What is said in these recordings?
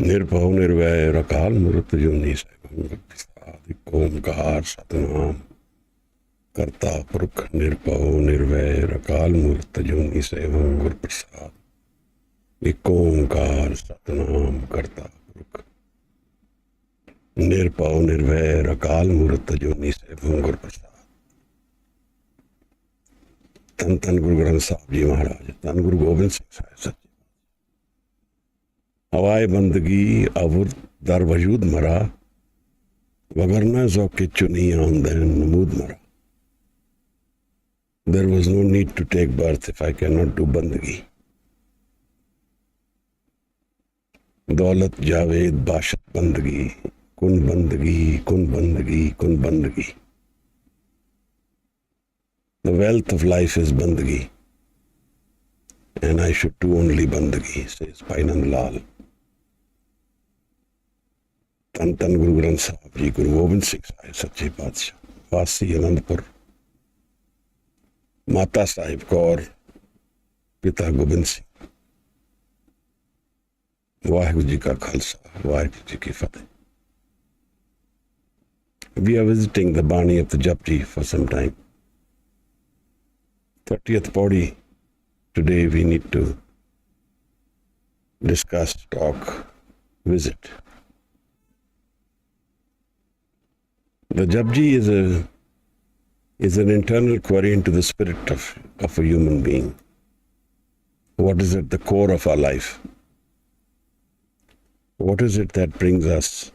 निर्भव निर्वैर अकाल मूर्त अजूनी सैभं गुरप्रसाद। एक ओंकार सतनाम करता पुरख निर्भव निर्वैर अकाल मूर्त अजूनी सैभं गुरप्रसाद। एक ओंकार सतनाम करता पुरख निर्भव निर्वैर अकाल मूर्त अजूनी सैभं गुरप्रसाद। धन धन गुरु ग्रंथ साहब जी महाराज, धन गुरु गोबिंद सिंह साहिब सच्चे हवाए बंदगी अवुर दर वजूद मरा, वगरना जो के चुनी आमदैन नमूद मरा। There was no need to take birth if I cannot do बंदगी। दौलत जावेद बाशत बंदगी, कुन बंदगी कुन बंदगी कुन बंदगी। The wealth of life is बंदगी, and I should do only बंदगी, says Bhai Nand Lal। धन धन गुरु ग्रंथ साहब जी, गुरु गोबिंद सिंह साहिब सच्चे पातशाह, वासी आनंदपुर, माता साहिब कौर, पिता गोबिंद सिंह। वाहेगुरु जी का खालसा, वाहेगुरु जी की फतेह। We are visiting the Baani of the JAPJI for some time. 30th Pauri. Today we need to discuss, talk, visit. The JAPJI is an internal query into the spirit of a human being. What is at the core of our life? What is it that brings us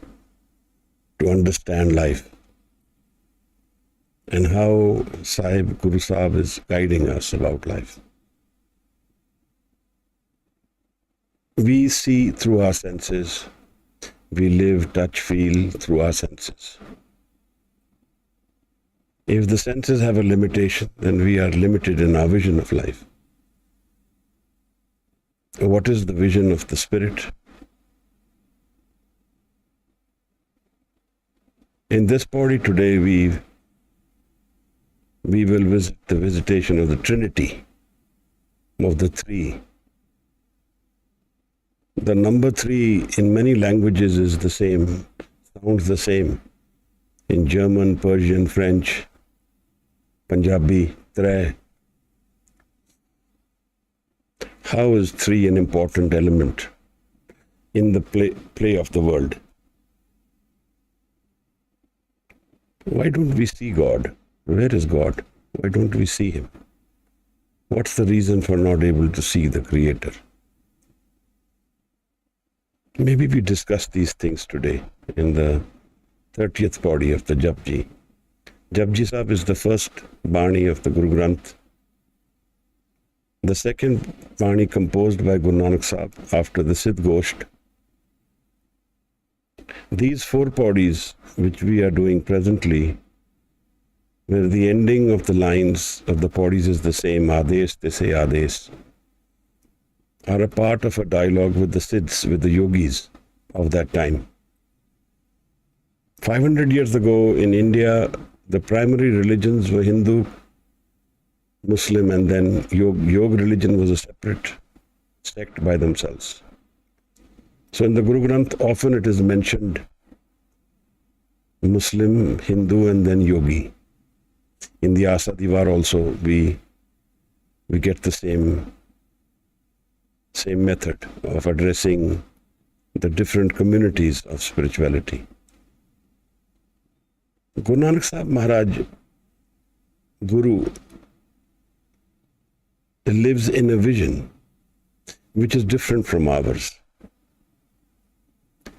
to understand life? And how Guru Sahib is guiding us about life. We see through our senses. We live, touch, feel through our senses. If the senses have a limitation, then we are limited in our vision of life. What is the vision of the spirit? In this body today, we will visit the visitation of the Trinity, of the three. The number three in many languages is the same, sounds the same. In German, Persian, French, Punjabi, tre. How is three an important element in the play of the world? Why don't we see God? Where is God? Why don't we see Him? What's the reason for not able to see the Creator? Maybe we discuss these things today in the 30th Pauri of the JAPJI. JAPJI Sahib is the first Baani of the Guru Granth. The second Baani composed by Guru Nanak Sahib after the Siddh Gosht. These four Pauris which we are doing presently, where the ending of the lines of the Pauris is the same, Ades, they say Ades, are a part of a dialogue with the Siddhs, with the yogis of that time. 500 years ago in India, the primary religions were Hindu, Muslim, and then Yoga religion was a separate sect by themselves. So in the Guru Granth, often it is mentioned Muslim, Hindu, and then Yogi. In the Asa Divar also, we get the same method of addressing the different communities of spirituality. Guru Nanak Sahib Maharaj, Guru, lives in a vision which is different from ours.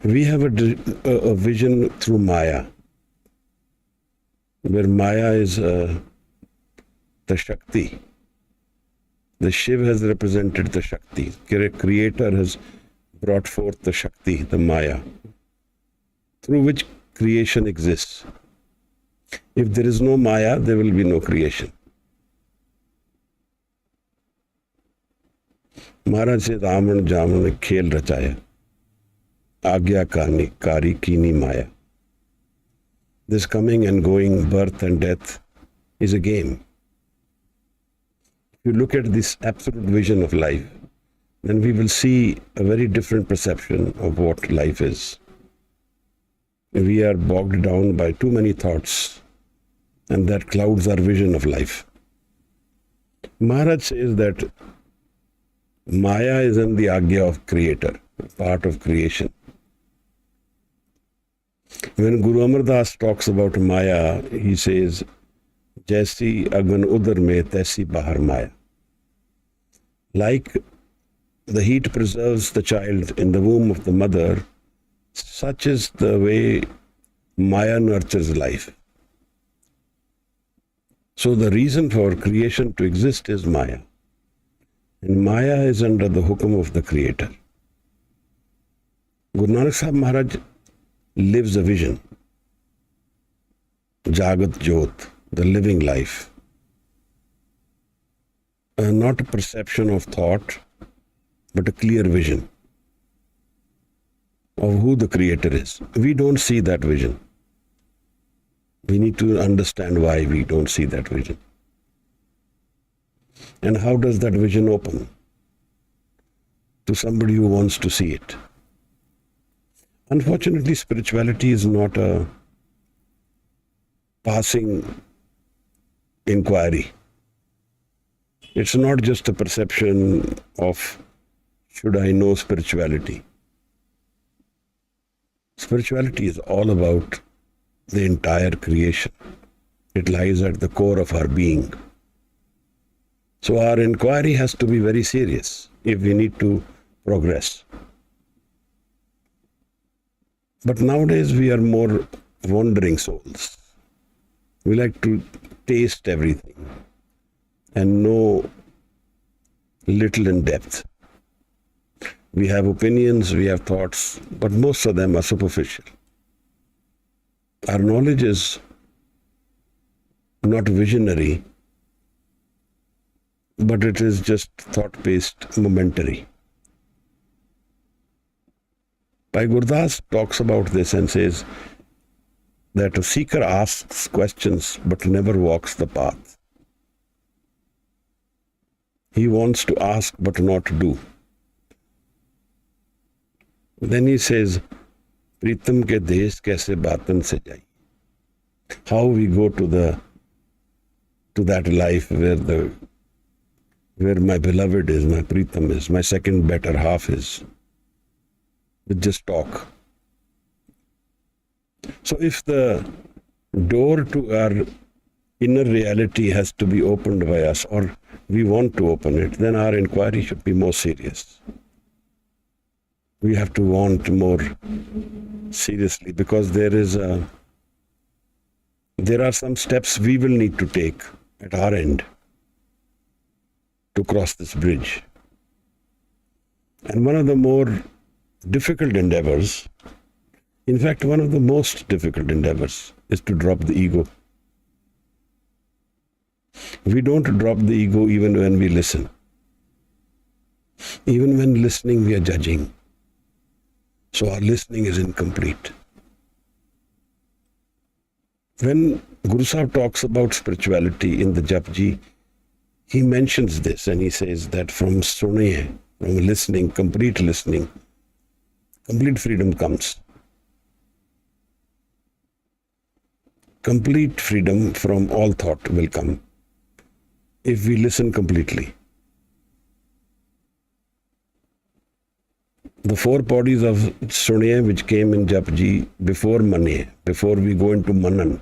We have a vision through Maya, where Maya is the Shakti. The Shiv has represented the Shakti. Creator has brought forth the Shakti, the Maya, through which creation exists. If there is no Maya, there will be no creation. Maharaj said, Aman Jaman ne khel rachaya, Agya kari kini Maya. This coming and going, birth and death is a game. If you look at this absolute vision of life, then we will see a very different perception of what life is. We are bogged down by too many thoughts, and that clouds our vision of life. Maharaj says that Maya is in the Agya of Creator, part of creation. When Guru Amar Das talks about Maya, he says, Jaisi agan udar mein, taisi bahar Maya. Like the heat preserves the child in the womb of the mother, such is the way Maya nurtures life. So the reason for creation to exist is Maya. And Maya is under the hukum of the Creator. Guru Nanak Sahib Maharaj lives a vision. Jagat Jyot, the living life. Not a perception of thought, but a clear vision of who the Creator is. We don't see that vision. We need to understand why we don't see that vision. And how does that vision open? To somebody who wants to see it. Unfortunately, spirituality is not a passing inquiry. It's not just a perception of, should I know spirituality? Spirituality is all about the entire creation. It lies at the core of our being. So our inquiry has to be very serious if we need to progress. But nowadays we are more wandering souls. We like to taste everything and know little in depth. We have opinions, we have thoughts, but most of them are superficial. Our knowledge is not visionary, but it is just thought-based, momentary. Bhai Gurdas talks about this and says that a seeker asks questions but never walks the path. He wants to ask but not do. Then he says, Pritam ke desh kaise batan se jai. How we go to that life where my beloved is, my Pritam is, my second better half is. With just talk. So if the door to our inner reality has to be opened by us, or we want to open it, then our inquiry should be more serious. We have to want more seriously, because there are some steps we will need to take at our end to cross this bridge. And one of the more difficult endeavors, in fact, one of the most difficult endeavors, is to drop the ego. We don't drop the ego even when we listen. Even when listening, we are judging. So our listening is incomplete. When Guru Sahib talks about spirituality in the JAPJI, he mentions this and he says that from suniye, from listening, complete freedom comes. Complete freedom from all thought will come if we listen completely. The four bodies of Suniye which came in JAPJI before Maniye, before we go into Manan,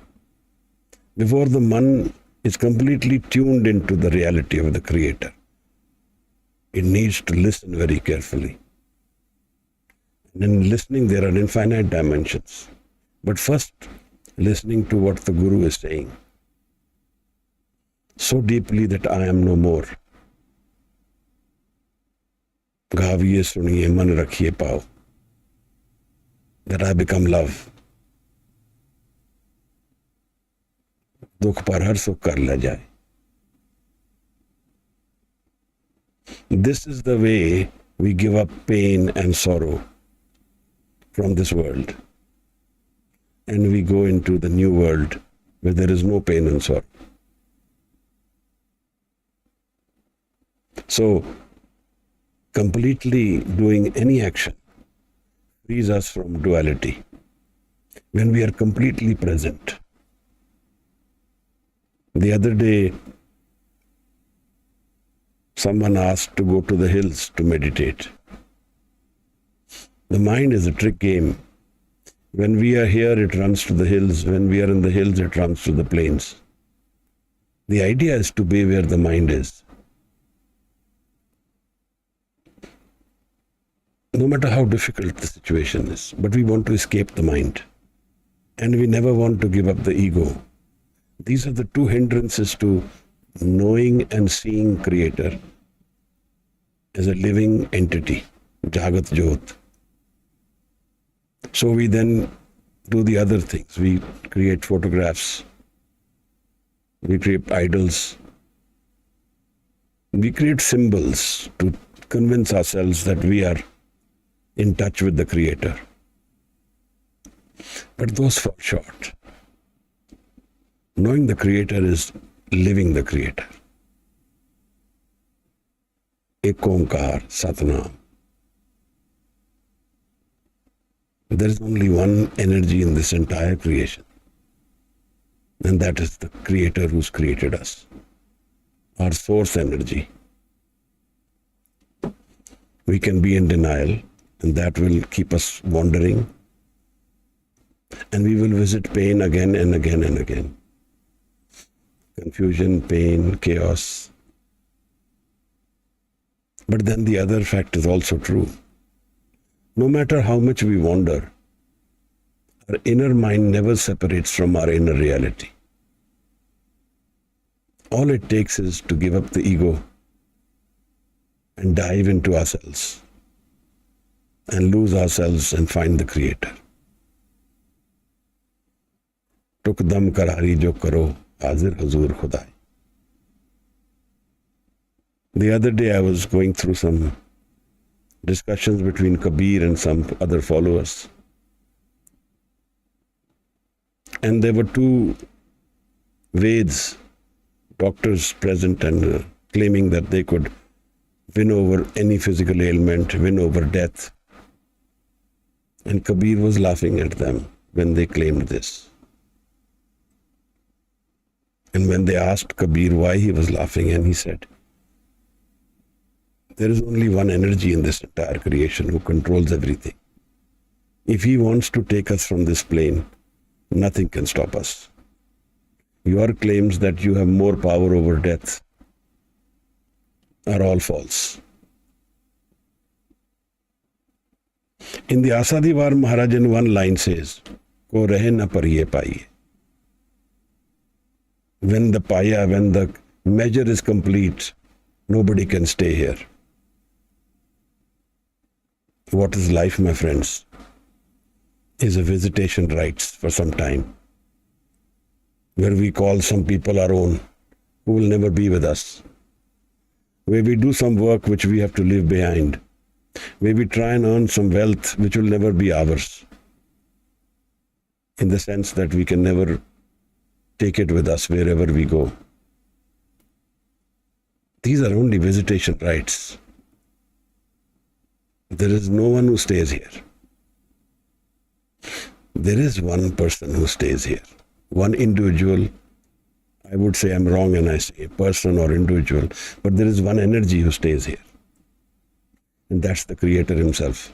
before the Man is completely tuned into the reality of the Creator, it needs to listen very carefully. And in listening, there are infinite dimensions. But first, listening to what the Guru is saying so deeply that I am no more. Gaviye suniye man rakhiye pao, that I become love. Dukh par har sukh kar la jaye. This is the way we give up pain and sorrow from this world, and we go into the new world where there is no pain and sorrow. So, completely doing any action frees us from duality. When we are completely present. The other day, someone asked to go to the hills to meditate. The mind is a trick game. When we are here, it runs to the hills. When we are in the hills, it runs to the plains. The idea is to be where the mind is. No matter how difficult the situation is, but we want to escape the mind. And we never want to give up the ego. These are the two hindrances to knowing and seeing Creator as a living entity, Jagat Jyot. So we then do the other things. We create photographs. We create idols. We create symbols to convince ourselves that we are in touch with the Creator. But those fall short. Knowing the Creator is living the Creator. Ek Omkar, Satnam. There is only one energy in this entire creation. And that is the Creator who's created us. Our source energy. We can be in denial, and that will keep us wandering. And we will visit pain again and again and again. Confusion, pain, chaos. But then the other fact is also true. No matter how much we wander, our inner mind never separates from our inner reality. All it takes is to give up the ego and dive into ourselves and lose ourselves and find the Creator. Tuk dam karari jo karo, hazir hazur khudai. The other day I was going through some discussions between Kabir and some other followers. And there were two Veds, doctors present and claiming that they could win over any physical ailment, win over death. And Kabir was laughing at them when they claimed this. And when they asked Kabir why he was laughing, and he said, there is only one energy in this entire creation who controls everything. If he wants to take us from this plane, nothing can stop us. Your claims that you have more power over death are all false. In the Asadivar Maharaj in one line says, Ko rahe na pariye paiye. When the measure is complete, nobody can stay here. What is life, my friends? Is a visitation rites for some time, where we call some people our own, who will never be with us, where we do some work which we have to leave behind, where we try and earn some wealth which will never be ours, in the sense that we can never take it with us wherever we go. These are only visitation rites. There is no one who stays here. There is one person who stays here. One individual. I would say I'm wrong and I say person or individual, but there is one energy who stays here. And that's the Creator himself.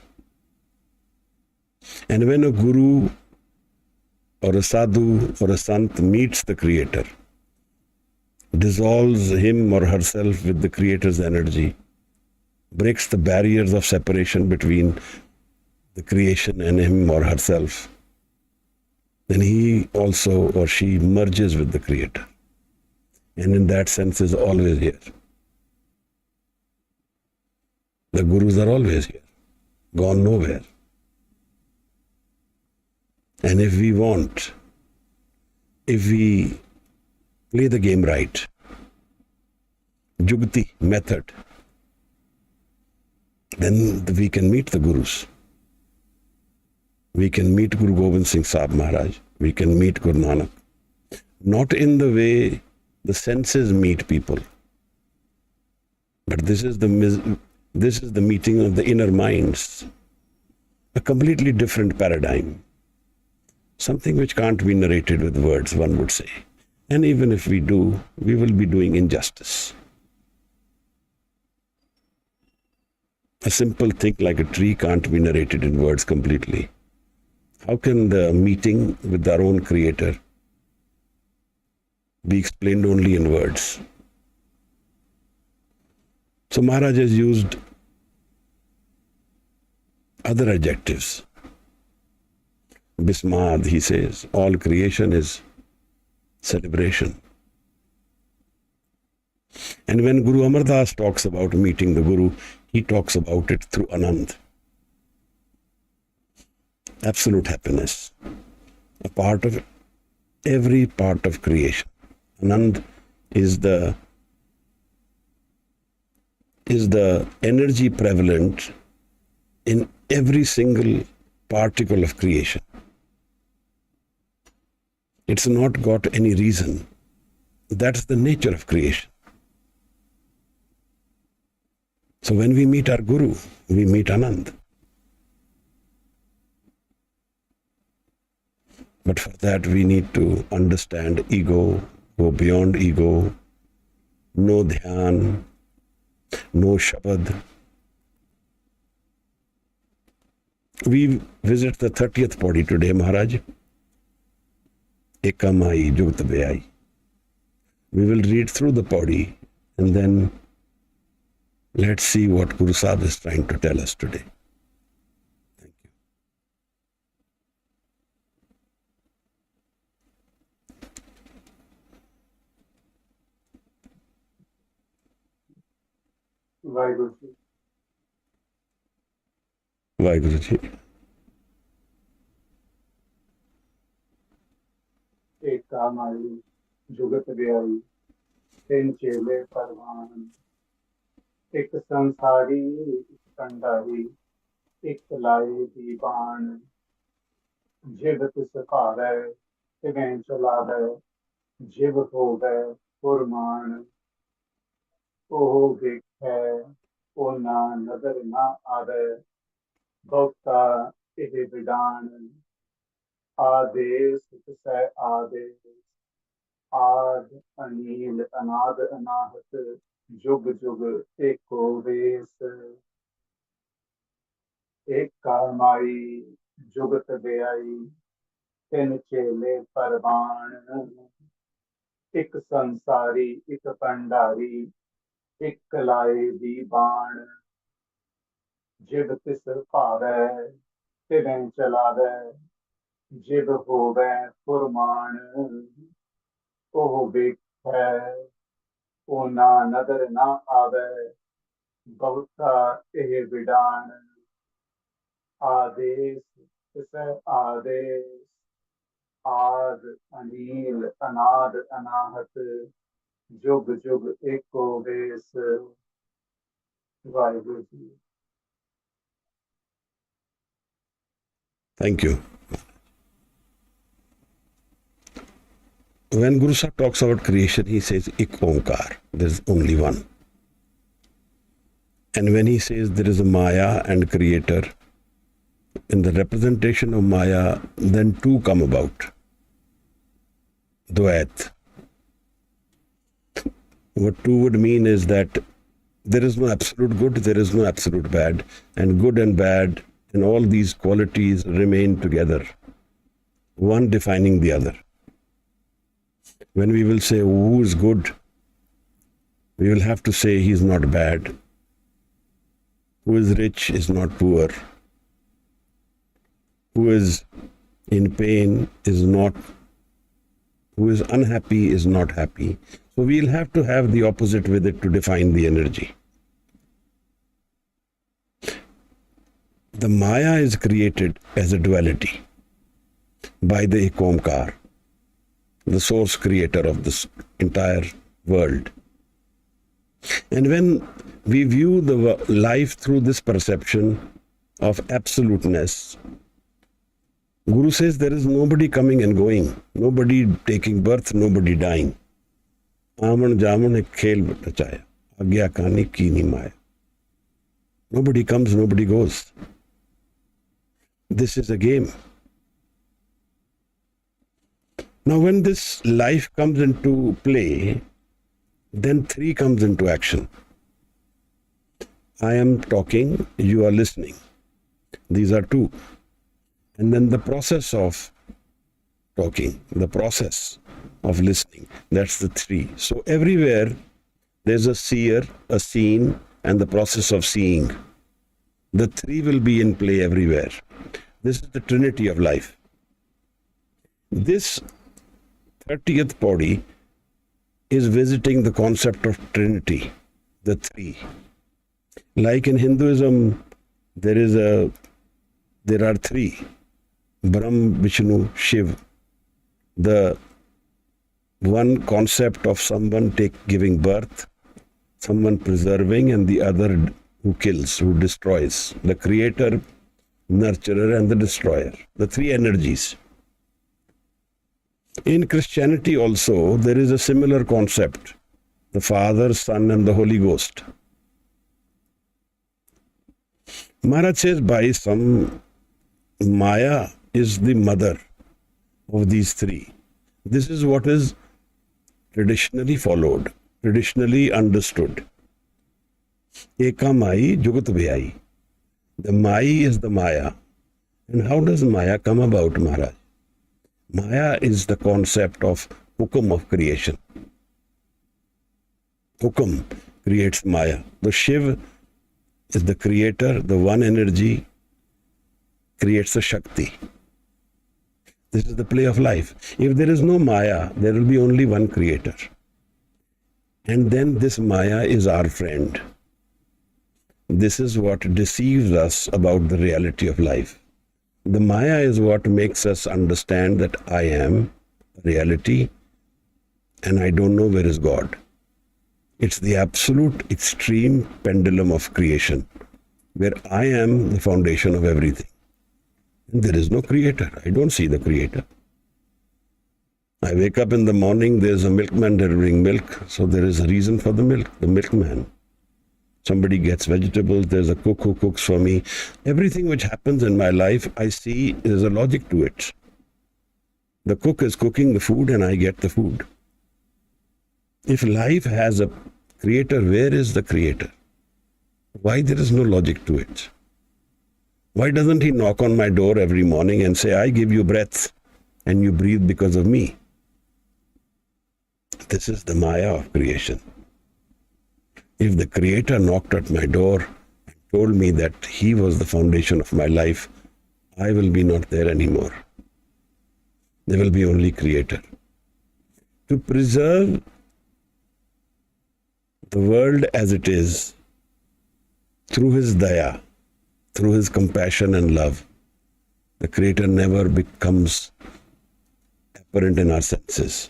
And when a guru or a sadhu or a sant meets the Creator, dissolves him or herself with the Creator's energy, breaks the barriers of separation between the creation and him or herself, then he also or she merges with the Creator. And in that sense is always here. The gurus are always here, gone nowhere. And if we play the game right, Jugti method, then we can meet the gurus. We can meet Guru Gobind Singh Sahib Maharaj. We can meet Guru Nanak. Not in the way the senses meet people, but this is the This is the meeting of the inner minds. A completely different paradigm. Something which can't be narrated with words, one would say. And even if we do, we will be doing injustice. A simple thing like a tree can't be narrated in words completely. How can the meeting with our own Creator be explained only in words? So Maharaj has used other adjectives. Bismad, he says, all creation is celebration. And when Guru Amar Das talks about meeting the Guru, he talks about it through Anand. Absolute happiness, a part of every part of creation. Anand is the energy prevalent in every single particle of creation. It's not got any reason. That's the nature of creation. So when we meet our Guru, we meet Anand. But for that we need to understand ego, go beyond ego, no dhyan, no shabad. We visit the 30th Pauri today, Maharaj. Ekamai Jugat Beai. We will read through the Pauri and then let's see what Guru Sahib is trying to tell us today. Thank you. Waheguru Ji. Waheguru Ji. Eka Mai Jugat Beai, Tin Chele Parvan, Ek Sansari, Ek Kandari, Ek Lai Divan, Jivat Sakare, Tiven Chalave, Jiv Hove, Purman, O Vik hai, O Na Nadar Na Ave, Bhakta Ehe Vidan, Ades Sai Ades, Ad Anil Anad Anahat, Jug Jug Eko Ves, Ek Karmai Jugat Beai, Tin Chele Parvan, Ek Sansari, Ek Pandari, Ek Lai Diban, Jiv Tis Pare, Tiven Chalave, Jiv Hove Furman, O Vik hai, O Na Nadar Na Ave, Bhakta Ehe Vidan, Ades Tisai Ades, Ad Anil Anad Anahat, Jug Jug Eko Ves, Vaheguru Ji. Thank you. When Guru Sahib talks about creation, he says Ik Omkar, there is only one. And when he says there is a Maya and Creator, in the representation of Maya, then two come about. Dvait. What two would mean is that there is no absolute good, there is no absolute bad, and good and bad and all these qualities remain together, one defining the other. When we will say who is good, we will have to say he is not bad. Who is rich is not poor. Who is in pain is not, who is unhappy is not happy. So we'll have to have the opposite with it to define the energy. The Maya is created as a duality by the Ek Omkar, the source creator of this entire world. And when we view the life through this perception of absoluteness, Guru says there is nobody coming and going, nobody taking birth, nobody dying. Aman jaman ek khel rachaya, agya kahani ki ni maya. Nobody comes, nobody goes. This is a game. Now, when this life comes into play, then three comes into action. I am talking, you are listening. These are two. And then the process of talking, the process of listening, that's the three. So everywhere there's a seer, a seen, and the process of seeing. The three will be in play everywhere. This is the trinity of life. This 30th Pauri is visiting the concept of trinity, the three. Like in Hinduism, there are three: Brahm, Vishnu, Shiv. The one concept of someone giving birth, someone preserving, and the other who kills, who destroys. The creator, nurturer, and the destroyer. The three energies. In Christianity also, there is a similar concept: the Father, Son, and the Holy Ghost. Maharaj says by some, Maya is the mother of these three. This is what is traditionally followed, traditionally understood. Eka Mai Jugat Vyai. The Mai is the Maya. And how does Maya come about, Maharaj? Maya is the concept of hukum of creation. Hukum creates Maya. The Shiv is the creator, the one energy creates the Shakti. This is the play of life. If there is no Maya, there will be only one creator. And then this Maya is our friend. This is what deceives us about the reality of life. The Maya is what makes us understand that I am reality and I don't know where is God. It's the absolute extreme pendulum of creation, where I am the foundation of everything. And there is no creator. I don't see the creator. I wake up in the morning, there's a milkman delivering milk, so there is a reason for the milk, the milkman. Somebody gets vegetables, there's a cook who cooks for me. Everything which happens in my life, I see there's a logic to it. The cook is cooking the food and I get the food. If life has a creator, where is the creator? Why there is no logic to it? Why doesn't he knock on my door every morning and say, I give you breath and you breathe because of me? This is the Maya of creation. If the creator knocked at my door and told me that he was the foundation of my life, I will be not there anymore. There will be only creator. To preserve the world as it is, through his daya, through his compassion and love, the creator never becomes apparent in our senses.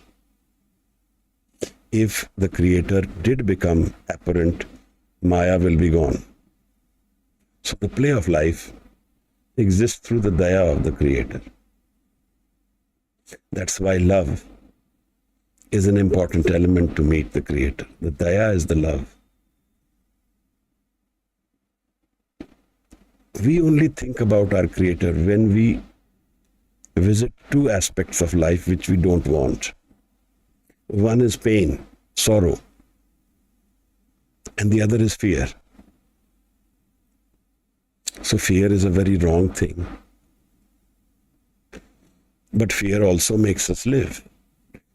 If the creator did become apparent, Maya will be gone. So the play of life exists through the daya of the creator. That's why love is an important element to meet the creator. The daya is the love. We only think about our creator when we visit two aspects of life which we don't want. One is pain, sorrow, and the other is fear. So fear is a very wrong thing. But fear also makes us live.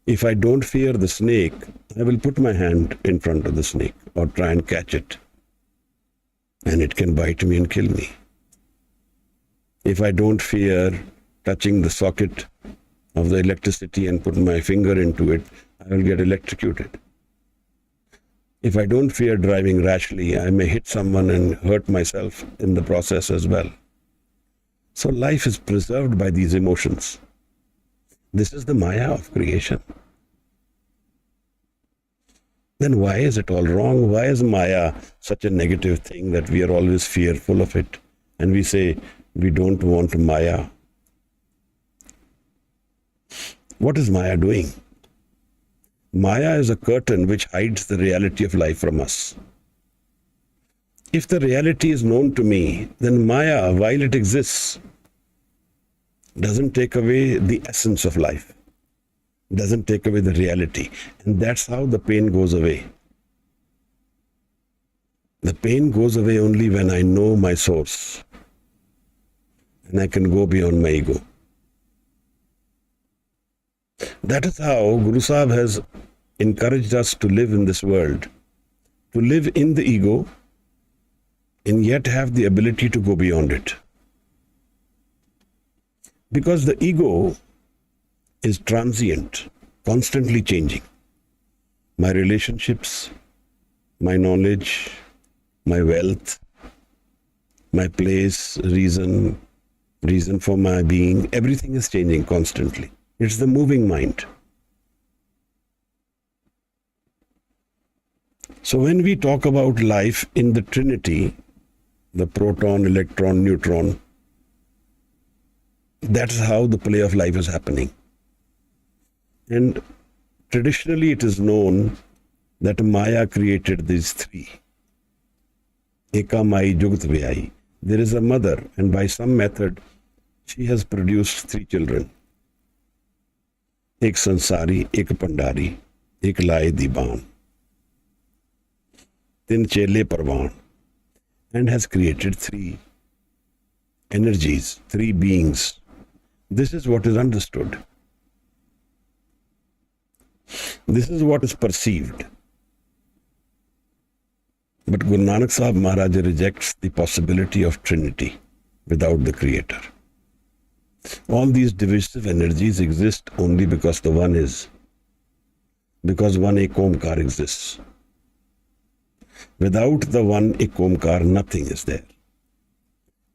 If I don't fear the snake, I will put my hand in front of the snake or try and catch it. And it can bite me and kill me. If I don't fear touching the socket of the electricity and put my finger into it, I will get electrocuted. If I don't fear driving rashly, I may hit someone and hurt myself in the process as well. So life is preserved by these emotions. This is the Maya of creation. Then why is it all wrong? Why is Maya such a negative thing that we are always fearful of it? And we say, we don't want Maya. What is Maya doing? Maya is a curtain which hides the reality of life from us. If the reality is known to me, then Maya, while it exists, doesn't take away the essence of life, doesn't take away the reality. And that's how the pain goes away. The pain goes away only when I know my source and I can go beyond my ego. That is how Guru Sahib has encouraged us to live in this world, to live in the ego and yet have the ability to go beyond it. Because the ego is transient, constantly changing. My relationships, my knowledge, my wealth, my place, reason for my being, everything is changing constantly. It's the moving mind. So when we talk about life in the Trinity, the proton, electron, neutron, that's how the play of life is happening. And traditionally it is known that Maya created these three. Eka Mai Jugat Vyai. There is a mother, and by some method she has produced three children. Ek Sansari, ek Pandari, ek Lai Diban. Tin Chele Parvan. And has created three energies, three beings. This is what is understood. This is what is perceived. But Guru Nanak Sahib Maharaj rejects the possibility of Trinity without the Creator. All these divisive energies exist only because the one is. Because one Ek Omkar exists. Without the one Ek Omkar, nothing is there.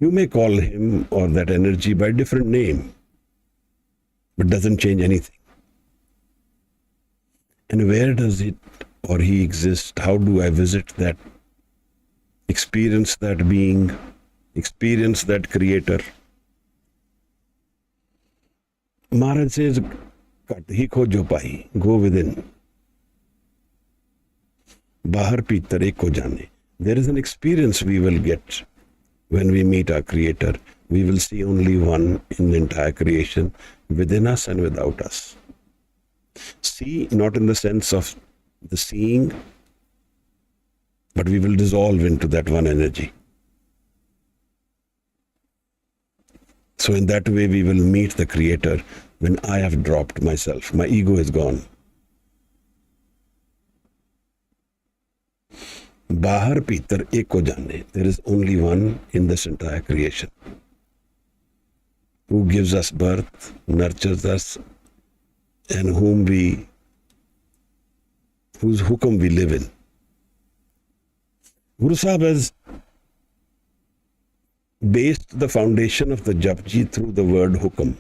You may call him or that energy by different name, but doesn't change anything. And where does it or he exist? How do I visit that, experience that being, experience that creator? Maharaj says, Kat hi khojo pai, go within. Bahar pitar ek ho jane. There is an experience we will get when we meet our creator. We will see only one in the entire creation, within us and without us. See, not in the sense of the seeing, but we will dissolve into that one energy. So in that way we will meet the Creator when I have dropped myself. My ego is gone. Bahar Pitar Eko Jane. There is only one in this entire creation who gives us birth, nurtures us, and whose hukam we live in. Guru Sahib has based the foundation of the JAPJI through the word hukam.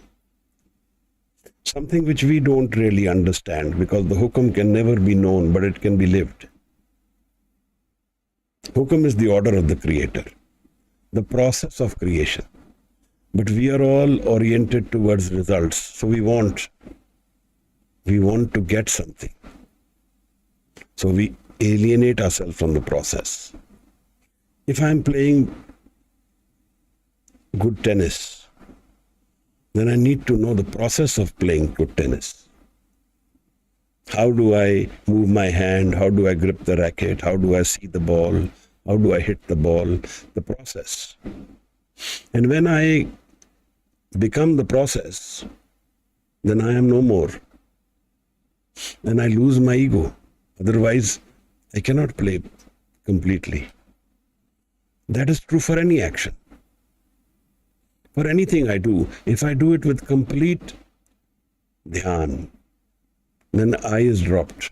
Something which we don't really understand, because the hukam can never be known, but it can be lived. Hukam is the order of the Creator, the process of creation. But we are all oriented towards results. So we want to get something. So we alienate ourselves from the process. If I am playing good tennis, then I need to know the process of playing good tennis. How do I move my hand? How do I grip the racket? How do I see the ball? How do I hit the ball? The process. And when I become the process, then I am no more. Then I lose my ego. Otherwise, I cannot play completely. That is true for any action. For anything I do, if I do it with complete dhyan, then I is dropped.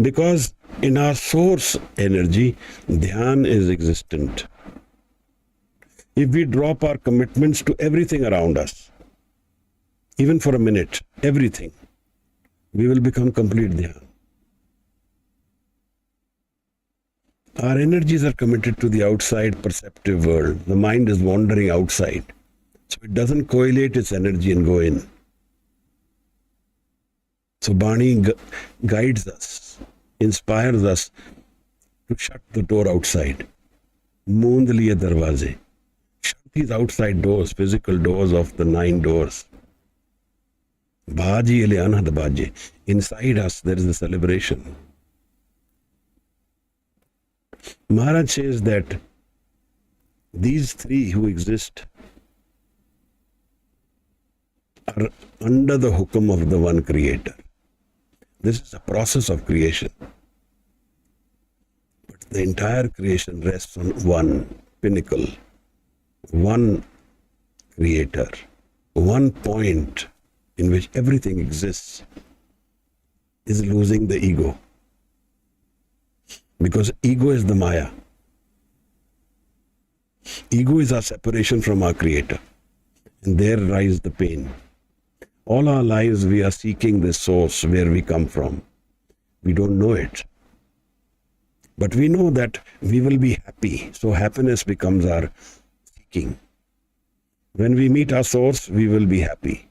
Because in our source energy, dhyan is existent. If we drop our commitments to everything around us, even for a minute, everything, we will become complete dhyan. Our energies are committed to the outside perceptive world. The mind is wandering outside. So it doesn't correlate its energy and go in. So Baani guides us, inspires us to shut the door outside. Moond liye darwaze. Shut these outside doors, physical doors of the 9 doors. Bhaji ele anhad bhaje. Inside us there is a celebration. Maharaj says that these 3 who exist are under the hukum of the one creator. This is a process of creation. But the entire creation rests on one pinnacle, one creator, one point in which everything exists is losing the ego. Because ego is the Maya. Ego is our separation from our creator. And there lies the pain. All our lives we are seeking this source where we come from. We don't know it. But we know that we will be happy. So happiness becomes our seeking. When we meet our source, we will be happy.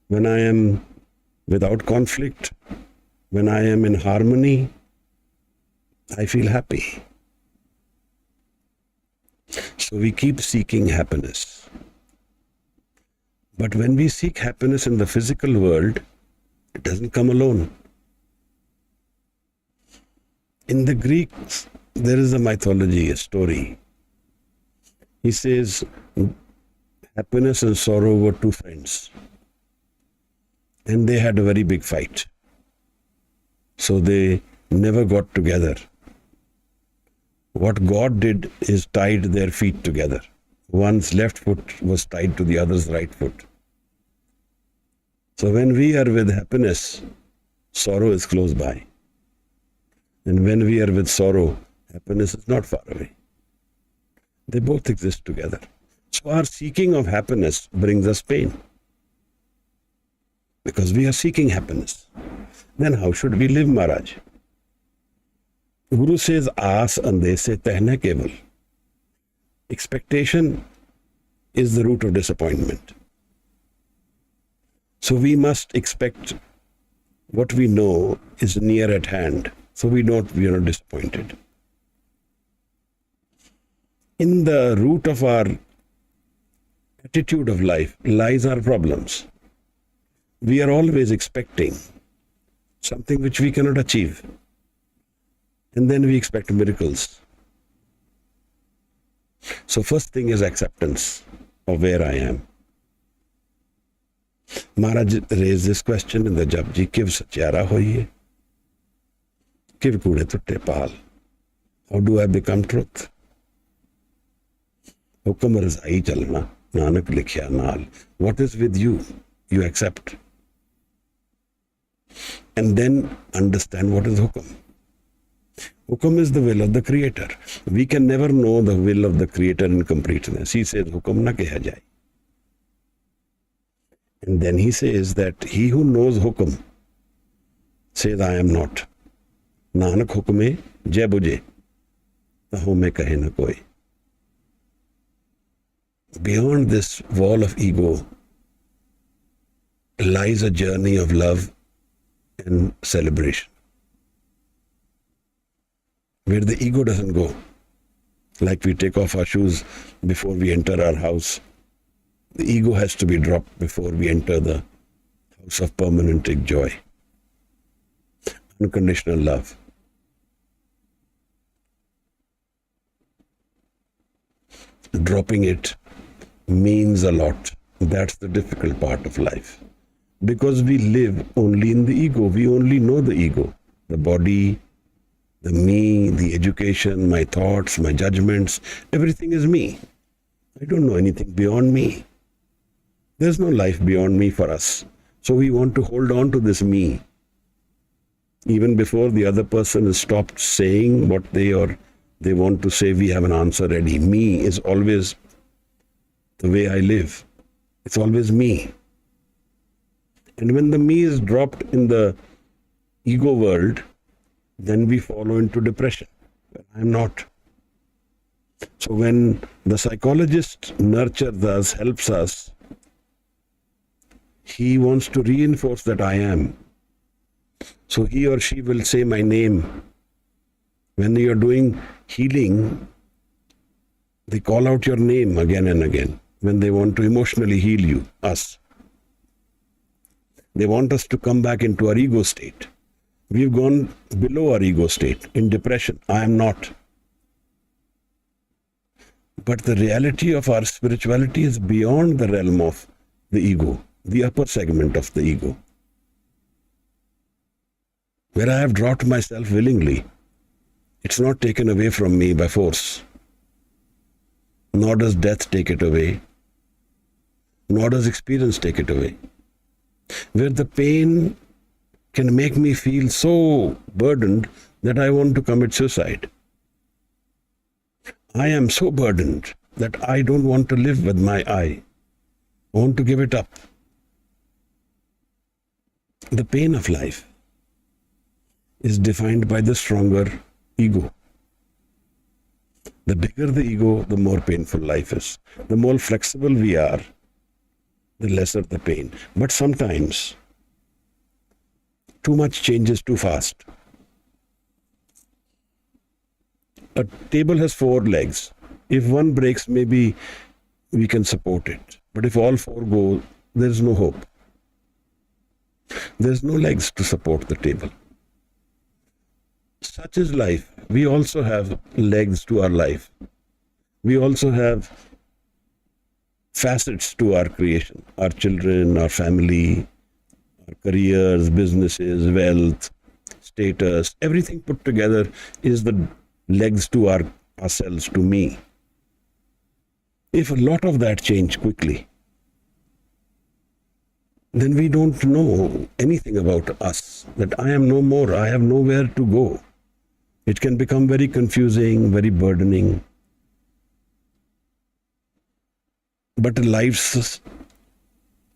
When I am without conflict, when I am in harmony, I feel happy. So we keep seeking happiness. But when we seek happiness in the physical world, it doesn't come alone. In the Greeks, there is a mythology, a story. He says, happiness and sorrow were 2 friends. And they had a very big fight. So they never got together. What God did is tied their feet together. One's left foot was tied to the other's right foot. So when we are with happiness, sorrow is close by. And when we are with sorrow, happiness is not far away. They both exist together. So our seeking of happiness brings us pain. Because we are seeking happiness. Then how should we live, Maharaj? Guru says, Aas ande se tehna keval. Expectation is the root of disappointment. So we must expect what we know is near at hand. So we are not disappointed. In the root of our attitude of life lies our problems. We are always expecting something which we cannot achieve. And then we expect miracles. So first thing is acceptance of where I am. Maharaj raised this question in the JAPJI, Kiv Satyara hoiye? Kiv kude tutte pal? How do I become truth? Hukam razai chalna, Nanak likhya naal. What is with you? You accept. And then understand what is hukum. Hukum is the will of the Creator. We can never know the will of the Creator in completeness. He says, Hukum na keha jai. And then he says that he who knows Hukum says, I am not. Nanak hukume JAPJI. Taho mein kahe na koi. Beyond this wall of ego lies a journey of love and celebration, where the ego doesn't go. Like we take off our shoes before we enter our house. The ego has to be dropped before we enter the house of permanent joy. Unconditional love. Dropping it means a lot. That's the difficult part of life. Because we live only in the ego. We only know the ego. The body, the me, the education, my thoughts, my judgments, everything is me. I don't know anything beyond me. There's no life beyond me for us. So we want to hold on to this me. Even before the other person has stopped saying what they want to say, we have an answer ready. Me is always the way I live. It's always me. And when the me is dropped in the ego world, then we fall into depression. I'm not. So when the psychologist nurtures us, helps us, he wants to reinforce that I am. So he or she will say my name When you're doing healing, they call out your name again and again when they want to emotionally heal you, us. They want us to come back into our ego state. We've gone below our ego state in depression. I am not. But the reality of our spirituality is beyond the realm of the ego, the upper segment of the ego, where I have dropped myself willingly. It's not taken away from me by force. Nor does death take it away. Nor does experience take it away. Where the pain can make me feel so burdened that I want to commit suicide. I am so burdened that I don't want to live with my I. I want to give it up. The pain of life is defined by the stronger ego. The bigger the ego, the more painful life is. The more flexible we are, the lesser the pain. But sometimes, too much changes too fast. A table has 4 legs. If one breaks, maybe we can support it. But if all 4 go, there is no hope. There's no legs to support the table. Such is life. We also have legs to our life. We also have facets to our creation. Our children, our family, our careers, businesses, wealth, status, everything put together is the legs to ourselves, to me. If a lot of that change quickly, then we don't know anything about us, that I am no more, I have nowhere to go. It can become very confusing, very burdening. But life's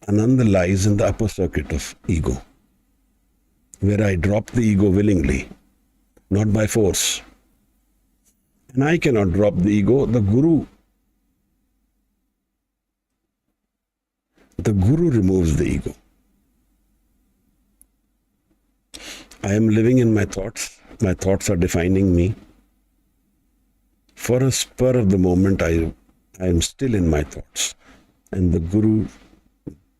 ananda lies in the upper circuit of ego, where I drop the ego willingly, not by force. And I cannot drop the ego. The Guru removes the ego. I am living in my thoughts. My thoughts are defining me. For a spur of the moment, I am still in my thoughts. And the Guru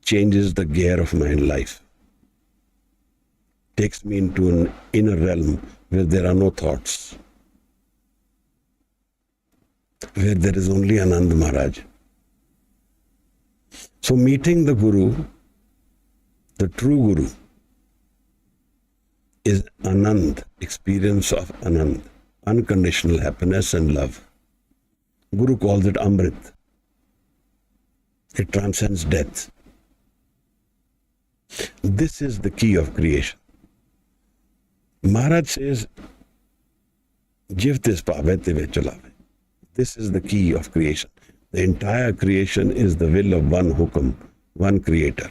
changes the gear of my life. Takes me into an inner realm where there are no thoughts. Where there is only Anand Maharaj. So meeting the Guru, the true Guru, is Anand, experience of Anand, unconditional happiness and love. Guru calls it Amrit. It transcends death. This is the key of creation. Maharaj says, Jivtis pave tive chalave. This is the key of creation. The entire creation is the will of one Hukum, one creator.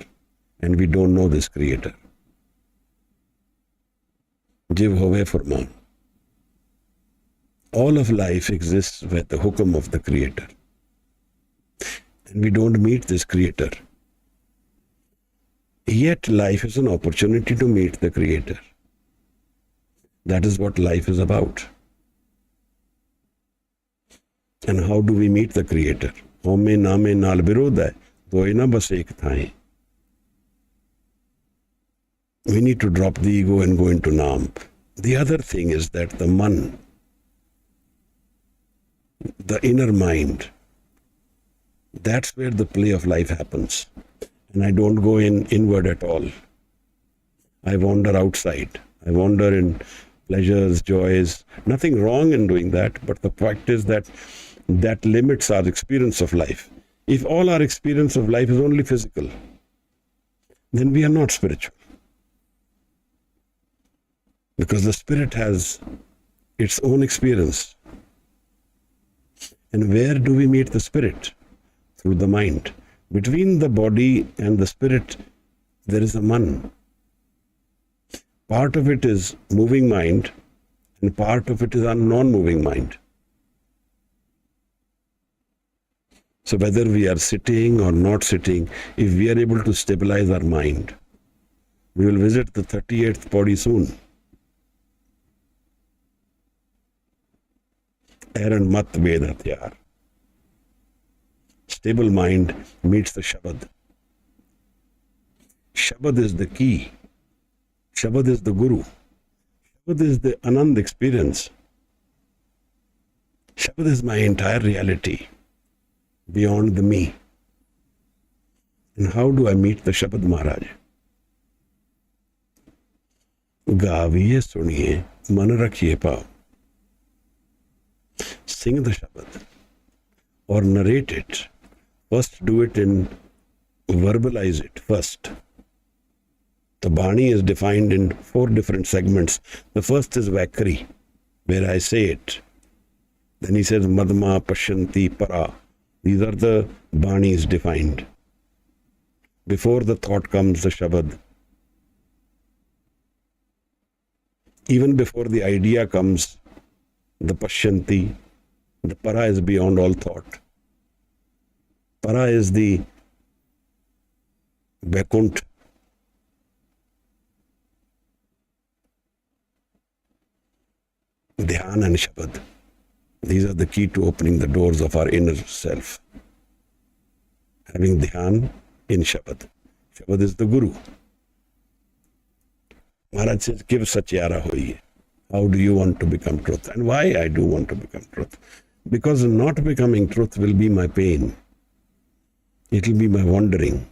And we don't know this creator. Jiv hove furman. All of life exists with the Hukum of the creator. And we don't meet this creator. Yet life is an opportunity to meet the creator. That is what life is about. And how do we meet the creator? Home name naal virodh hai, doye na bas ek thaye. We need to drop the ego and go into Naam. The other thing is that the Man, the inner mind, that's where the play of life happens. And I don't go inward at all. I wander outside. I wander in pleasures, joys. Nothing wrong in doing that, but the fact is that that limits our experience of life. If all our experience of life is only physical, then we are not spiritual. Because the spirit has its own experience. And where do we meet the spirit? Through the mind. Between the body and the spirit, there is a Man. Part of it is moving mind, and part of it is a non-moving mind. So whether we are sitting or not sitting, if we are able to stabilize our mind, we will visit the 38th Pauri soon. Aaron mat ved hatyar. Stable mind meets the Shabad. Shabad is the key. Shabad is the Guru. Shabad is the Anand experience. Shabad is my entire reality beyond the me. And how do I meet the Shabad Maharaj? गाविए सुनिए मन रखिए पाओ. Sing the Shabad or narrate it. First do it in, verbalize it first. The Baani is defined in 4 different segments. The first is Vakri, where I say it. Then he says Madma, Pashanti, Para. These are the Banis defined. Before the thought comes the Shabad. Even before the idea comes, the Pashanti, the Para is beyond all thought. Para is the Vaikuntha. Dhyan and Shabad. These are the key to opening the doors of our inner self. Having Dhyan in Shabad. Shabad is the Guru. Maharaj says, give satyara hoiye. How do you want to become truth? And why I do want to become truth? Because not becoming truth will be my pain. It will be my wandering.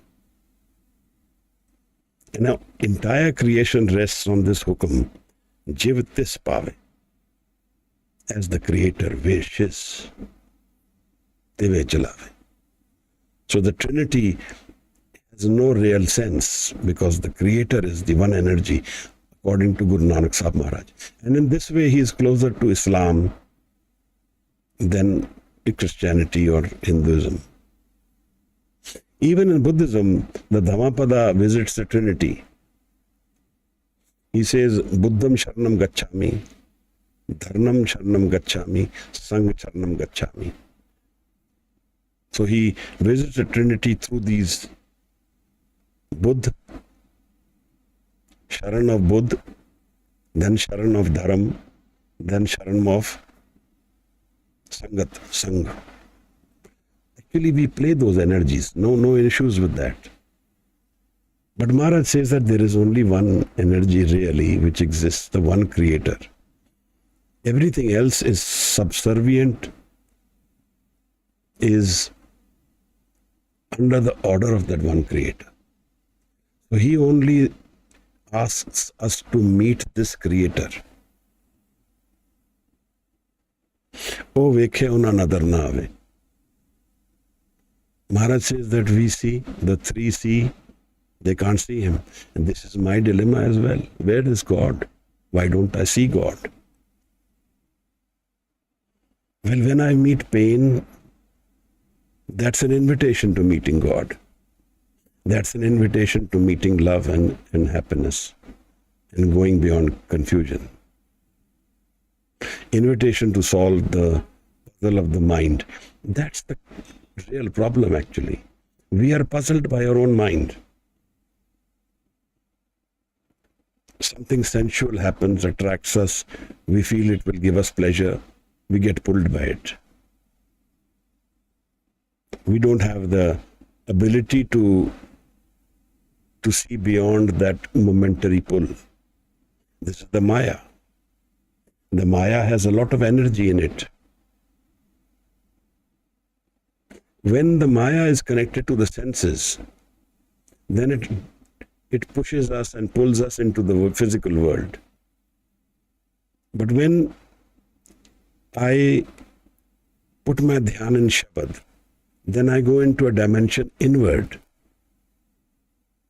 And now, entire creation rests on this hukum. Jivatis pave. As the Creator wishes, teve chalave. So the Trinity has no real sense because the Creator is the one energy, according to Guru Nanak Sahib Maharaj. And in this way, he is closer to Islam than to Christianity or Hinduism. Even in Buddhism, the Dhammapada visits the Trinity. He says, Buddham Sharanam Gacchami, Dharnam Sharanam Gacchami, Sangh Sharanam Gacchami. So he visits the Trinity through these Buddha, Sharan of Buddha, then Sharan of Dharam, then Sharan of Sangat, Sangha. Actually, we play those energies. No issues with that. But Maharaj says that there is only one energy really which exists, the one Creator. Everything else is subservient, is under the order of that one Creator. So he only asks us to meet this Creator. O vekhe una nadar na ave. Maharaj says that we see, the 3 see, they can't see him. And this is my dilemma as well. Where is God? Why don't I see God? Well, when I meet pain, that's an invitation to meeting God. That's an invitation to meeting love and happiness and going beyond confusion. Invitation to solve the puzzle of the mind. That's the real problem actually. We are puzzled by our own mind. Something sensual happens, attracts us, we feel it will give us pleasure, we get pulled by it. We don't have the ability to see beyond that momentary pull. This is the Maya. The Maya has a lot of energy in it. When the Maya is connected to the senses, then it pushes us and pulls us into the physical world. But when I put my dhyan in Shabad, then I go into a dimension inward.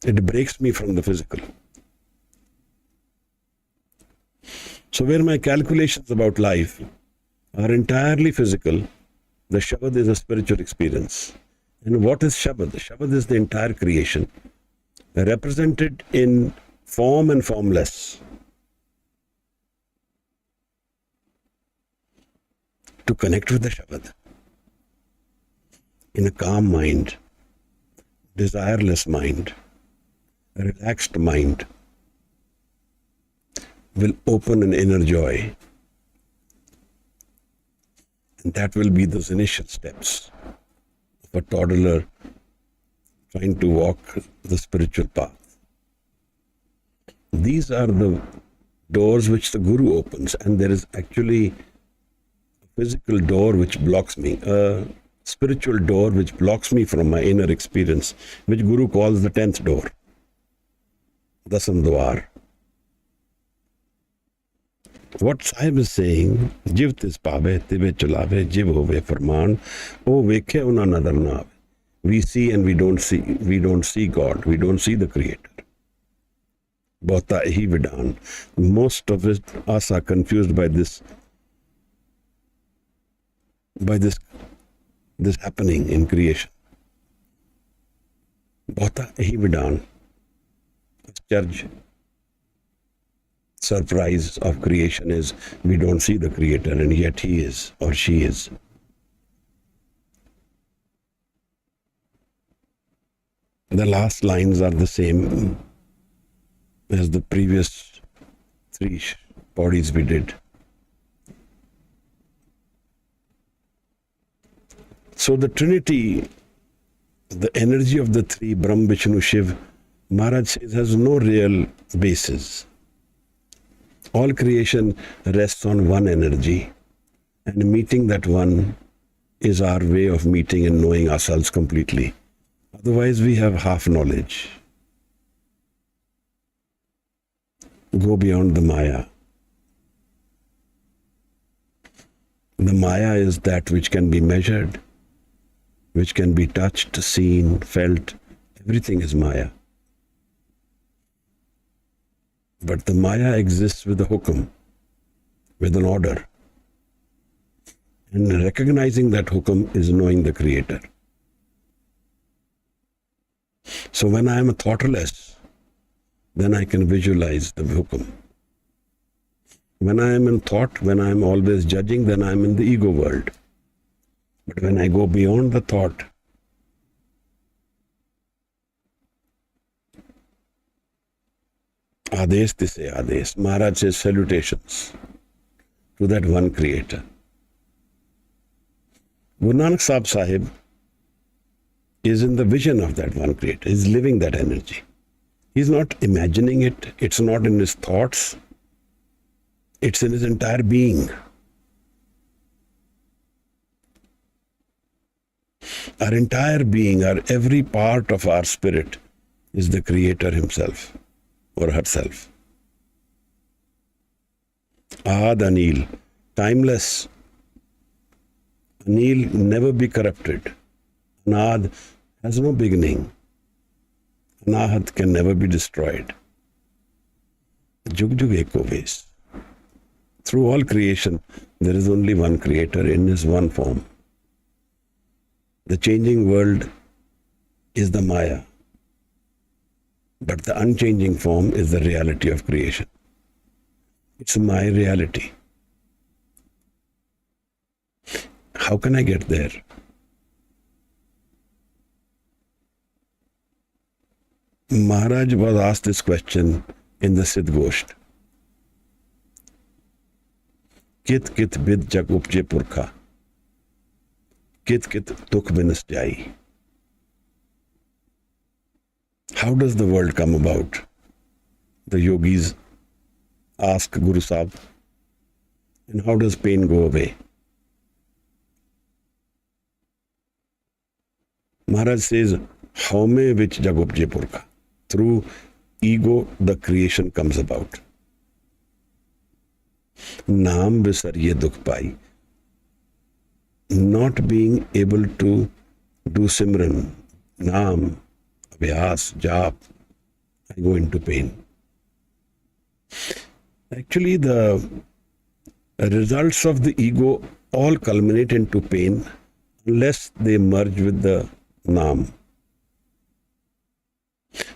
It breaks me from the physical. So where my calculations about life are entirely physical, the Shabad is a spiritual experience. And what is Shabad? Shabad is the entire creation, represented in form and formless. To connect with the Shabad in a calm mind, desireless mind, a relaxed mind will open an inner joy. And that will be those initial steps of a toddler trying to walk the spiritual path. These are the doors which the Guru opens, and there is actually a physical door which blocks me, a spiritual door which blocks me from my inner experience, which Guru calls the 10th door, Dasam Dwar. What Sahib is saying, Jiv tis pave, tibe chulave, jiv hove farman, o vekhe una nadar na ave. We see and we don't see God, we don't see the Creator. Bahta hi vidan. Most of us are confused by this happening in creation. Bahta hi vidan. Church surprise of creation is we don't see the Creator, and yet he is or she is. The last lines are the same as the previous 3 bodies we did. So the Trinity, the energy of the 3, Brahm, Vishnu, Shiv, Maharaj says has no real basis. All creation rests on one energy, and meeting that one is our way of meeting and knowing ourselves completely. Otherwise, we have half knowledge. Go beyond the Maya. The Maya is that which can be measured, which can be touched, seen, felt. Everything is Maya. But the Maya exists with a hukum, with an order. And recognizing that hukum is knowing the Creator. So when I am thoughtless, then I can visualize the hukum. When I am in thought, when I am always judging, then I am in the ego world. But when I go beyond the thought, Ades Tise Ades, Maharaj says salutations to that one Creator. Guru Nanak Sahib is in the vision of that one Creator. He's living that energy. He's not imagining it. It's not in his thoughts. It's in his entire being. Our entire being, our every part of our spirit is the Creator himself or herself. Ahad Anil, timeless. Anil, never be corrupted. Anad has no beginning. Anahat can never be destroyed. Jug Jug Eko Ves. Through all creation, there is only one Creator in his one form. The changing world is the Maya, but the unchanging form is the reality of creation. It's my reality. How can I get there? Maharaj was asked this question in the Siddh Gosht. Kit kit bid jag upje purkha. Kit kit dukh binas jai. How does the world come about? The yogis ask Guru Sahib. And how does pain go away? Maharaj says, Haume vich jag upje purkha. Through ego, the creation comes about. Naam visariye dukh pai. Not being able to do Simran, Naam, Abhyas, Jap, I go into pain. Actually, the results of the ego all culminate into pain unless they merge with the Naam.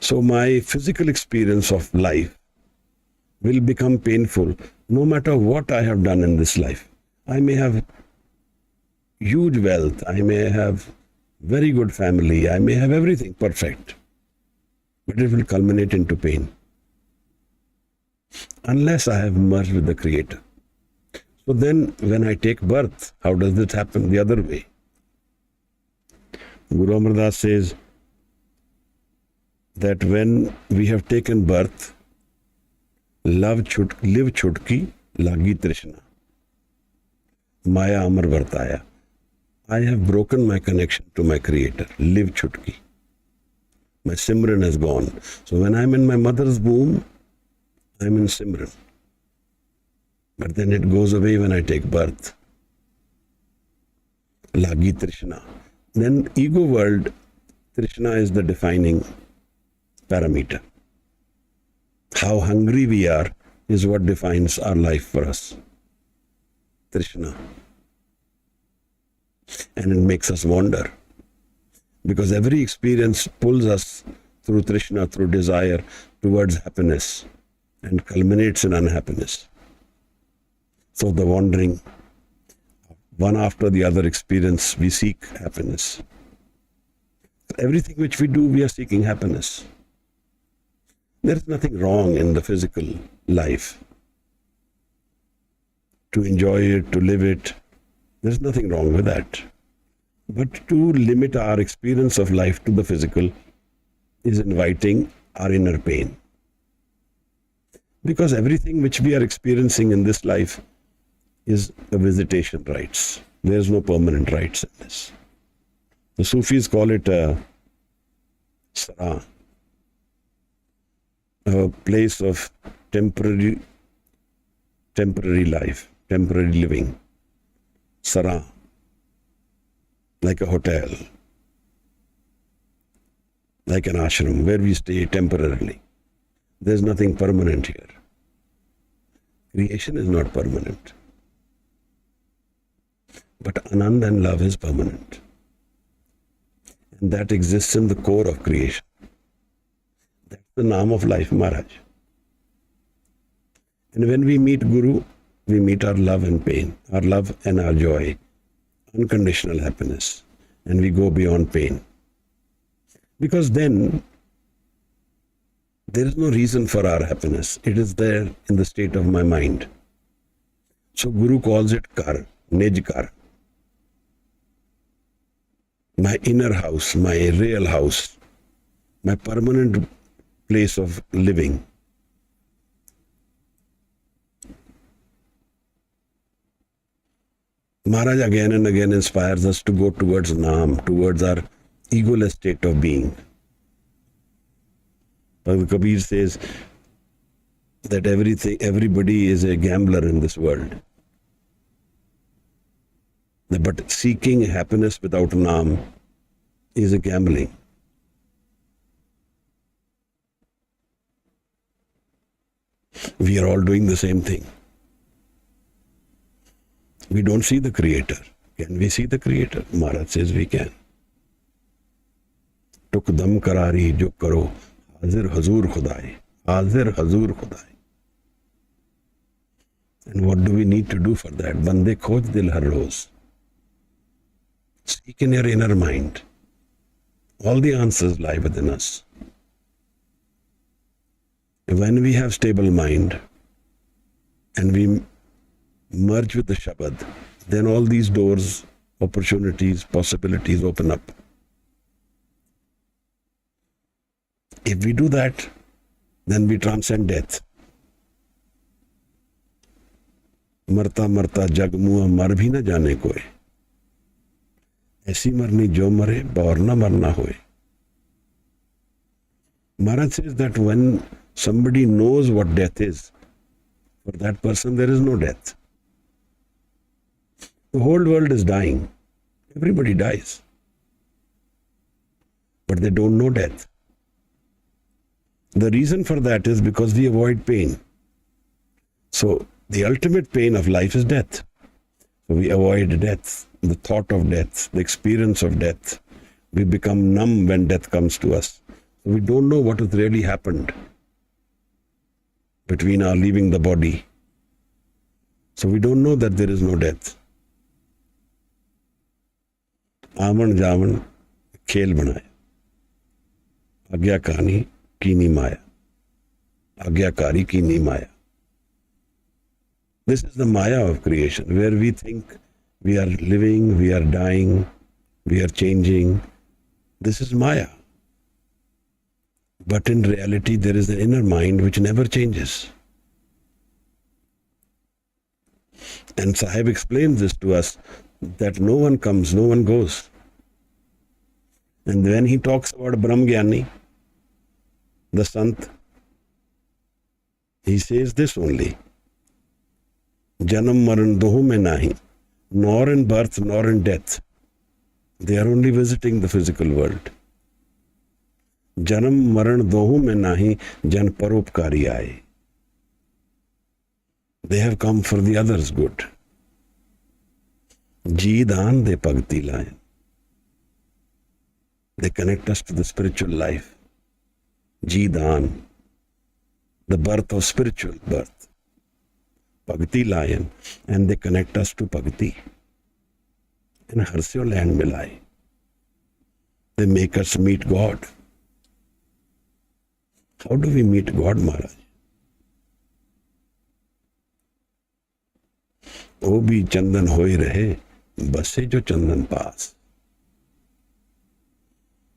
So my physical experience of life will become painful no matter what I have done in this life. I may have huge wealth, I may have very good family, I may have everything perfect, but it will culminate into pain unless I have merged with the Creator. So then when I take birth, how does it happen? The other way. Guru Amar Das says that when we have taken birth, live chutki, lagi trishna. Maya amar vartaya. I have broken my connection to my creator. Live chutki. My Simran has gone. So when I'm in my mother's womb, I'm in Simran. But then it goes away when I take birth. Lagi trishna. Then ego world, trishna is the defining parameter. How hungry we are is what defines our life for us. Trishna. And it makes us wander. Because every experience pulls us through trishna, through desire, towards happiness and culminates in unhappiness. So the wandering, one after the other experience, we seek happiness. Everything which we do, we are seeking happiness. There is nothing wrong in the physical life. To enjoy it, to live it, there is nothing wrong with that. But to limit our experience of life to the physical is inviting our inner pain. Because everything which we are experiencing in this life is a visitation rights. There is no permanent rights in this. The Sufis call it a sarah, a place of temporary life, temporary living. Sarah, like a hotel, like an ashram where we stay temporarily. There's nothing permanent here. Creation is not permanent. But Anand and love is permanent. And that exists in the core of creation. That's the name of life, Maharaj. And when we meet Guru, we meet our love and pain, our love and our joy, unconditional happiness, and we go beyond pain. Because then there is no reason for our happiness. It is there in the state of my mind. So Guru calls it kar, nej kar. My inner house, my real house, my permanent place of living. Maharaj again and again inspires us to go towards Naam, towards our egoless state of being. Bhagavad Kabir says that everybody is a gambler in this world. But seeking happiness without Naam is a gambling. We are all doing the same thing. We don't see the Creator. Can we see the Creator? Maharaj says we can. Tuk dam karari jo karo, hazir hazur khudai. Hazir hazur khudai. And what do we need to do for that? Bande khoj dil har roz. Seek in your inner mind. All the answers lie within us. When we have stable mind and we merge with the Shabad, then all these doors, opportunities, possibilities open up. If we do that, then we transcend death. Marta marta jag muah mar bhi na jane koy. ऐसी मरनी जो मरे और न मरना होए. Maharaj says that when somebody knows what death is, for that person there is no death. The whole world is dying. Everybody dies. But they don't know death. The reason for that is because we avoid pain. So the ultimate pain of life is death. So we avoid death, the thought of death, the experience of death. We become numb when death comes to us. So we don't know what has really happened between our leaving the body. So we don't know that there is no death. Aman jaman khel banaya. Agyakani kini maya. Agyakari kini maya. This is the Maya of creation, where we think we are living, we are dying, we are changing. This is Maya. But in reality, there is an inner mind which never changes. And Sahib explains this to us, that no one comes, no one goes. And when he talks about Brahmgyani, the Sant, he says this only, Janam Maran Dohu mein nahi, nor in birth nor in death. They are only visiting the physical world. Janam Maran Dohu mein nahi, jan paropkari aaye. They have come for the others' good. Ji daan de pagti layan. They connect us to the spiritual life. Ji daan, the birth of spiritual birth. Pagti layan, and they connect us to Pagti. And Harsyo land milai. They make us meet God. How do we meet God, Maharaj? O bhi chandan hoi rahe, base jo chandan paas.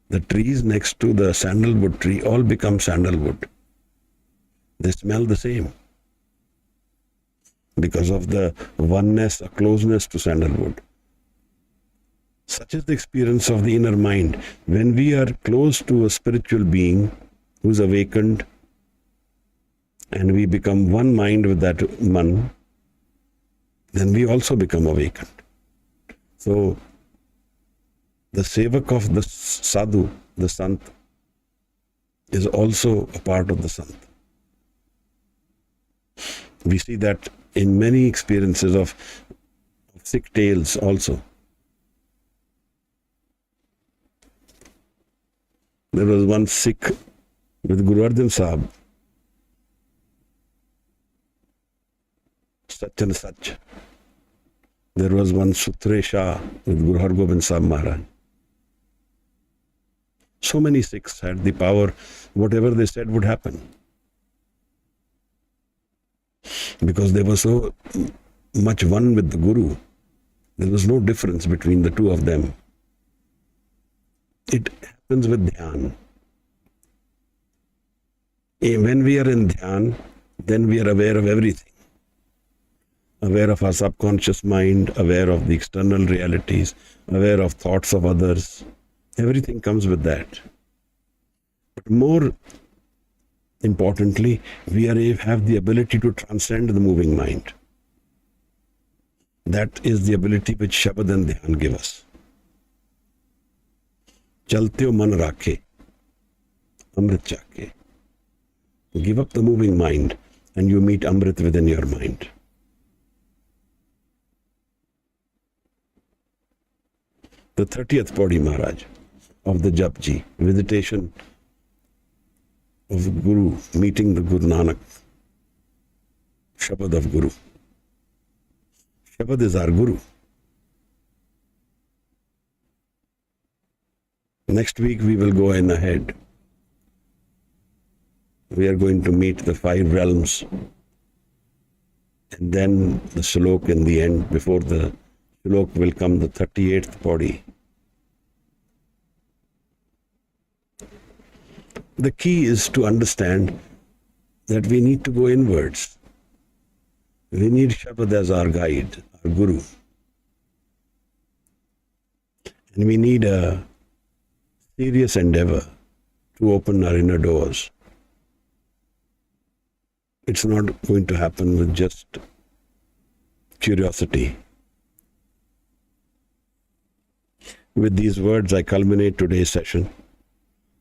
The trees next to the sandalwood tree all become sandalwood. They smell the same because of the oneness, a closeness to sandalwood. Such is the experience of the inner mind. When we are close to a spiritual being who's awakened and we become one mind with that man, then we also become awakened. So, the sevak of the sadhu, the sant, is also a part of the sant. We see that in many experiences of Sikh tales also. There was one Sikh with Guru Arjan Sahib, Sach and Sach. There was one Sutre Shah with Guru Har Gobind Sahib Maharaj. So many Sikhs had the power, whatever they said would happen. Because they were so much one with the Guru, there was no difference between the two of them. It happens with Dhyan. When we are in Dhyan, then we are aware of everything. Aware of our subconscious mind, aware of the external realities, aware of thoughts of others. Everything comes with that. But more importantly, we have the ability to transcend the moving mind. That is the ability which Shabad and Dhyan give us. Chalte ho man rakhe, Amrit chake. Give up the moving mind and you meet Amrit within your mind. The 30th Pauri Maharaj of the JAPJI, visitation of Guru, meeting the Guru Nanak, Shabad of Guru. Shabad is our Guru. Next week we will go in ahead. We are going to meet the 5 realms and then the shlok in the end. Before the shlok will come the 38th Pauri. The key is to understand that we need to go inwards. We need Shabad as our guide, our Guru. And we need a serious endeavor to open our inner doors. It's not going to happen with just curiosity. With these words, I culminate today's session.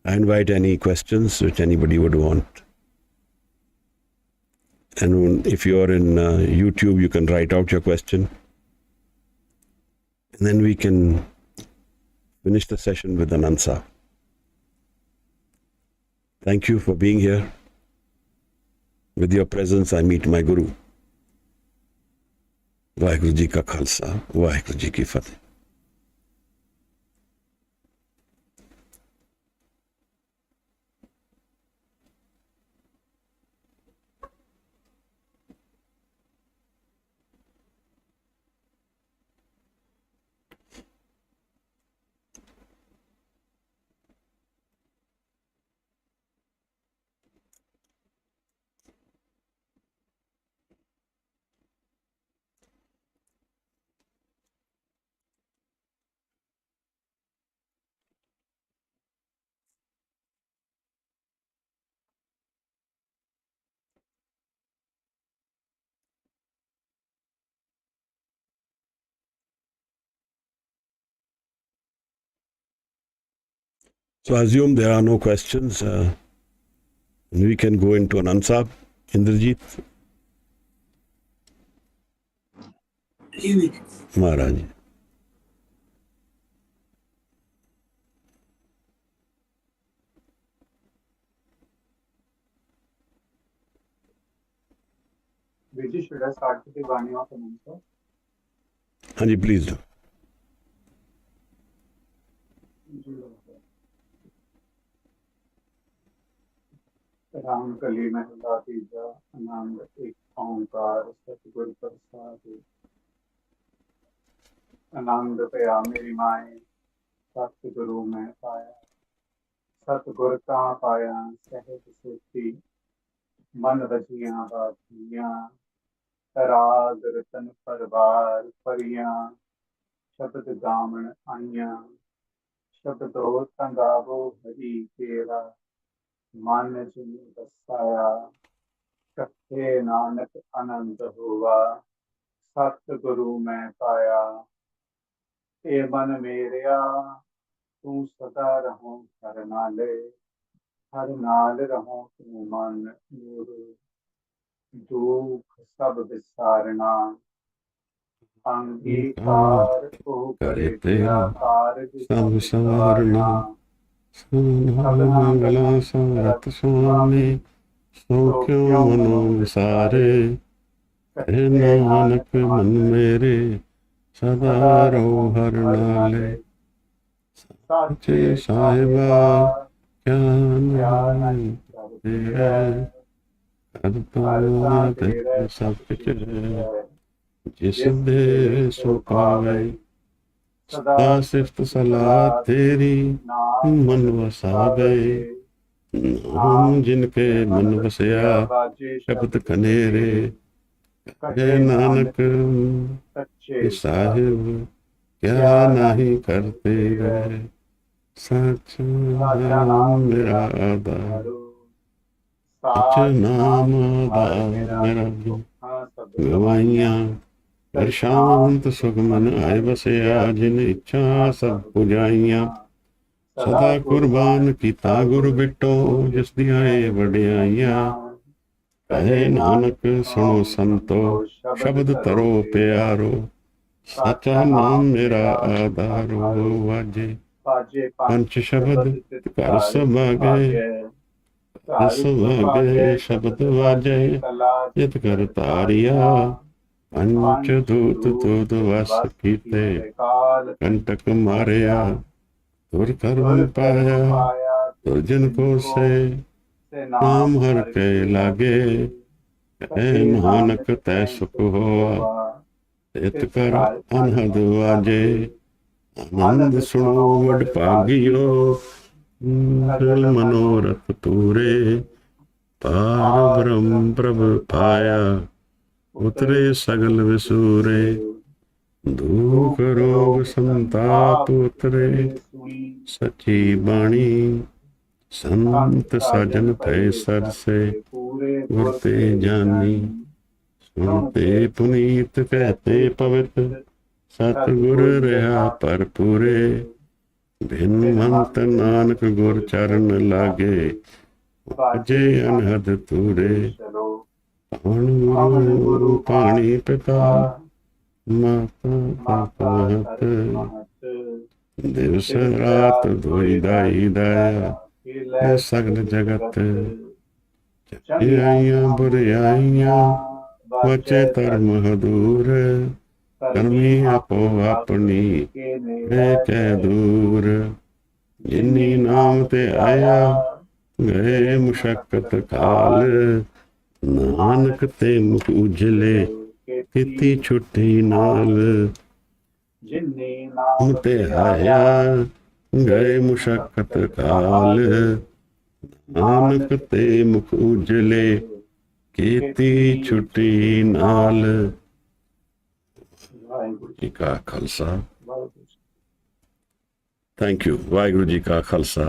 I invite any questions which anybody would want. And if you are in YouTube, you can write out your question. And then we can finish the session with an answer. Thank you for being here. With your presence, I meet my Guru. Waheguru Ji ka Khalsa, Waheguru Ji ki Fateh. So I assume there are no questions. We can go into Anand Sahib, Indrajit. Maharaj. Vijay, should I start with the Bani of Anand Sahib? Hanji, please do. Ram कली महला तीजा आनंद एक ओंकार सतगुर प्रसाद आनंद पया मेरी माए सतगुरु मैं पाया सतगुर का पाया सहज सुखी मन रजियां बाधियां राग रतन परवार परियां शब्द गामन आइयां शब्दो तंगावो हरि केरा मन जिन बसाया कथे नानक आनंद हुआ सतगुरु मैं पाया ए मन मेरिया तू सदा रहो हर नाल रहो तू मन मोर दुख सब विसारना अंगीकार को करे तेरा कारज सब सवारना मंगला समरत स्वामी सो क्यों मनो विसारे कहे नानक मन मेरे सदा रहो हर नाले साचे साहिबा क्या नहीं तेरा करता तेरा सब कुछ जिस दे सो पावे सदा सिफ्त सलाह तेरी मन वसावे नाम जिनके मन वसया शब्द कनेरे कहे नानक साहिब क्या नहीं करते गए सच नाम मेरा आधार सच नाम आधार मेरा गवाइयां कर शांत सुखमन आए बसया जिन इच्छा सब पुजाइयां सदा कुर्बान कीता गुरु बिटो जिस दियां वडियाइयां कहे नानक सुनो संतो शब्द तरो प्यारो सचा नाम मेरा आधारो वाजे पंच शब्द कर सभागे शब्द वाजे जित कर तारिया पंच दूत दूत वस कीते कंटक मारिया तुर कर्म पाया दुर्जन को से नाम हर के लागे कहे नानक तै सुख होआ इत कर अनहद वाजे आनंद सुनो वड भागियो मनोरथ पूरे पार ब्रह्म प्रभ पाया उतरे सगल विसूरे दुख रोग संताप उतरे सची बाणी संत साजन थे सर से गुरते जानी सुनते पुनीत कहते पवित्र सतगुर रहा पर पूरे भिन मंत नानक गुर चरण लागे अजे अनहद तूरे गुरु पाणी पिता माता पापा महत दिवस रात धोई दाई दाया सगल जगत चढ़ाइयां बुराइयां बचे धर्म हदूर करमी आपो अपनी कै दूर जिन्नी नाम ते आया गए मुशक्कत काल नानक ते मुख उजले किती छुट्टी नाल नाम ते आया गए मुशक्कत काल नानक ते मुख उजले किती छुट्टी नाल। जी का खालसा। Thank you. वाहिगुरु जी का खालसा।